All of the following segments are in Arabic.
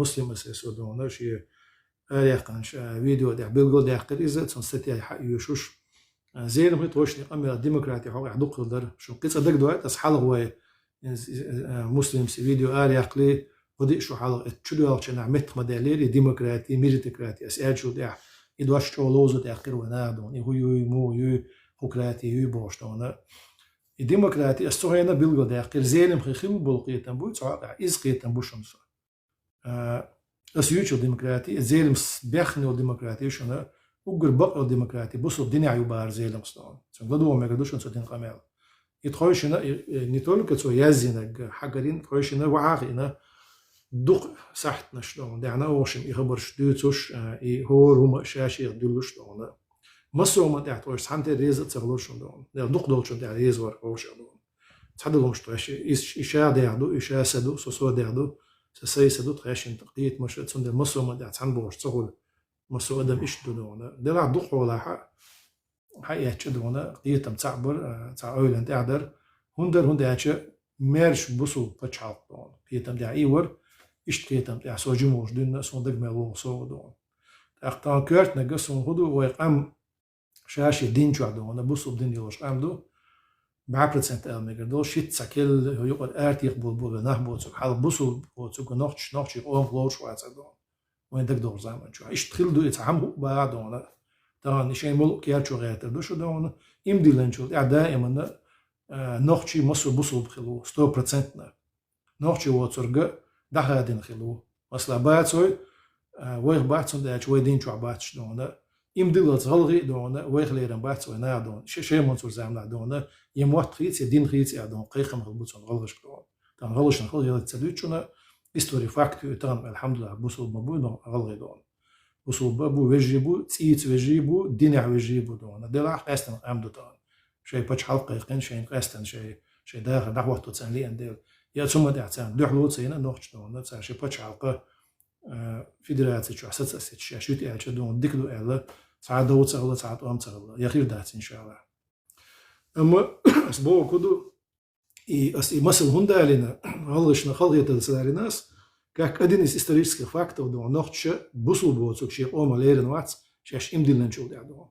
مسلم أساسا دونا شيء يقنش فيديو ده بيلقو ده قريزة تنستي حق يشوش زين ما يتوشني أمي الديمقراطي حق يحدق الدر شو قصة دك دوات أصحاب هو مسلم في فيديو يقلي ودي شو حلقة تشدو عشان عمت مدللي ديمقراطي ميريتقراطي أسأل شو ده يدوش شو لوزة ده آخر ونادون يهو مو يو حكراتي يو بوشتونا الديمقراطي الصهيونة بيلقو ده آخر زين مخيل بلقيتن بوت صعب إز قيتن بوشمس أسيوتشو ديمقراطي زيلمس بيخنو ديمقراطي شنو وقر بقى ديمقراطي بصوا الدنيا عيوبار زيلمس طبعا سنقدو ما يقدوش نسوتين قمال يتخوشنا نيتول كتسو يزينك حقرين تخوشنا وعاقنا دق صحت نشلون دعنا وشم يخبر شدوتوش هور هم شاشي يدلوش دون مصر ما تعطوش سانت ريز تغلوش دون دق دولش دع ريز ور اوش دون تحدلهم شتوش إشاء دعدو إشاء سدو سوسو دعدو سيسدو تخاشين تقيت مش تسند مصر ما دعتان بوش تقول مصر قدم إيش دونا دلع دق ولا حقيقة دونا قيتم تعبر تعاول تعدر هندر أشياء مارش بوسو بتشعل دون قيتم دع إيور إيش قيتم دع سوجموش دون صندق ملو صو دون أختار كرت نجسون هدو ويقام شاشة دين شو دونا بوسو بدين يلوش قام دو ب1% أمير دول شيت سكيل يقول أرتيق بول نهبوت حال بوسو بوتسو نوتش قوم لوش واتسدون وين دك دور زمان شو إيش تخيل دو يتعمقوا بعدون طبعا نشين ملو كيرشو غيرت دوشو دون إمدي لنشو دائما نوتشي مصر بوسو بخلو 100% نوتشي واتسرق دهادين خلو مثلا باتسوي ويخ باتسون داش ويدين شو باتش دون إمدي لتغلغي دون ويخ ليرن باتسوي نادون شيء منصور زعمنا دون يموت خيط يدين خيط يدون قيخم غلبوتون غلغش دون تان غلغش نخل يلا تسدوتشنا استوري فاكت تان الحمد لله بوسو مبو دون غلغي دون بوسو بابو وجيبو تيت وجيبو دينع وجيبو دون دلع قاستن عمدو تان شيء بتش حلقة يقين شيء قاستن شيء داخل دعوة تسألي عندل يا ثم دعتان دحلو تسينا نوخش دون تسأل شيء بتش حلقة فيدرالية شو حسيت أسيت شوت إعلان دون دكلو إعلان ساعات دوت سهلة ساعات أم سهلة يخير دات إن شاء الله أما أسبوع كده مثل هندا لنا هلش نخلي تلسل ناس كأك أدين إستريسك فاكتور دون نختش بوصل بوصل شيء أو ماليرن واتس شيء إمدي لنشوف ده دون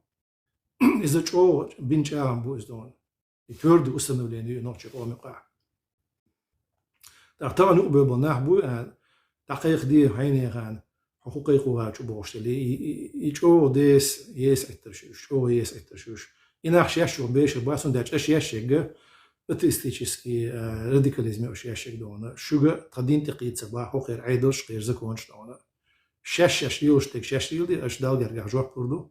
إذا شو بنش عام بوز دون يتورد أستنو لين نختش أو مقع طبعا نقبل بناحبو دقيق دي هيني غان حقوقي قوات شو بوشتلي يشو ديس يس اترشوش شو يس اترشوش يناخش يشو بيش باسون داش اش يشيغ اتيستيشسكي راديكاليزم اوش يشيغ دونا شوغا قدين تقيت صباح وخير عيدوش غير زكونش دونا شاش يوش تك شاش يلدي اش دال يرجع جوع بردو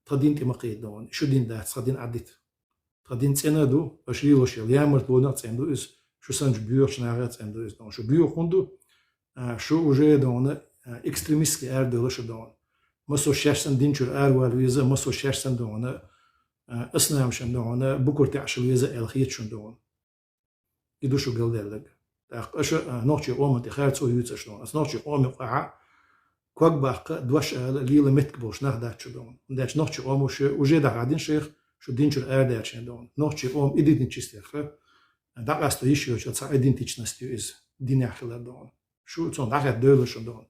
قدين تمقيت دون شو دين دات قدين عديت قدين تسندو اش يلوش يامرت دونا تسندو اس شو سانج بيوش ناغت تسندو اس دون شو بيو خوندو شو وجه دون اكستريميستي دولش دون مسو شاشن دينشر والويزا مسو شاشن دون اسنام شن دون بكر تعشويزا الخيت شن دون يدوشو قلدلك اش نوتشي اومت خارتو يوتش دون اس نوتشي اومي قاع كوك باق دوش ليله متكبوش نهدات شو دون داش نوتشي اوموش وجه دا قاعدين شيخ شو دينشر داش شن دون نوتشي اوم ايدنتيتشستيخ دا قاستو يشيو تشا ايدنتيتشنستي از ديناخلا دون شو تون داخل دولش دون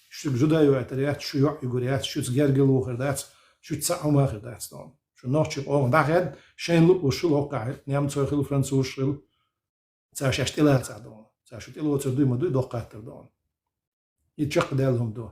شو جدا يعتريات شو يقوليات شو تجرجلو خردات شو تسعو ما خردات دون شو نوتشي أو داخل شين لب وشو لوقع نعم تسوي فرنسوس شل تساش اشتلال دون تساش تلو تدوي ما دوي دقات دون يتشق دالهم دو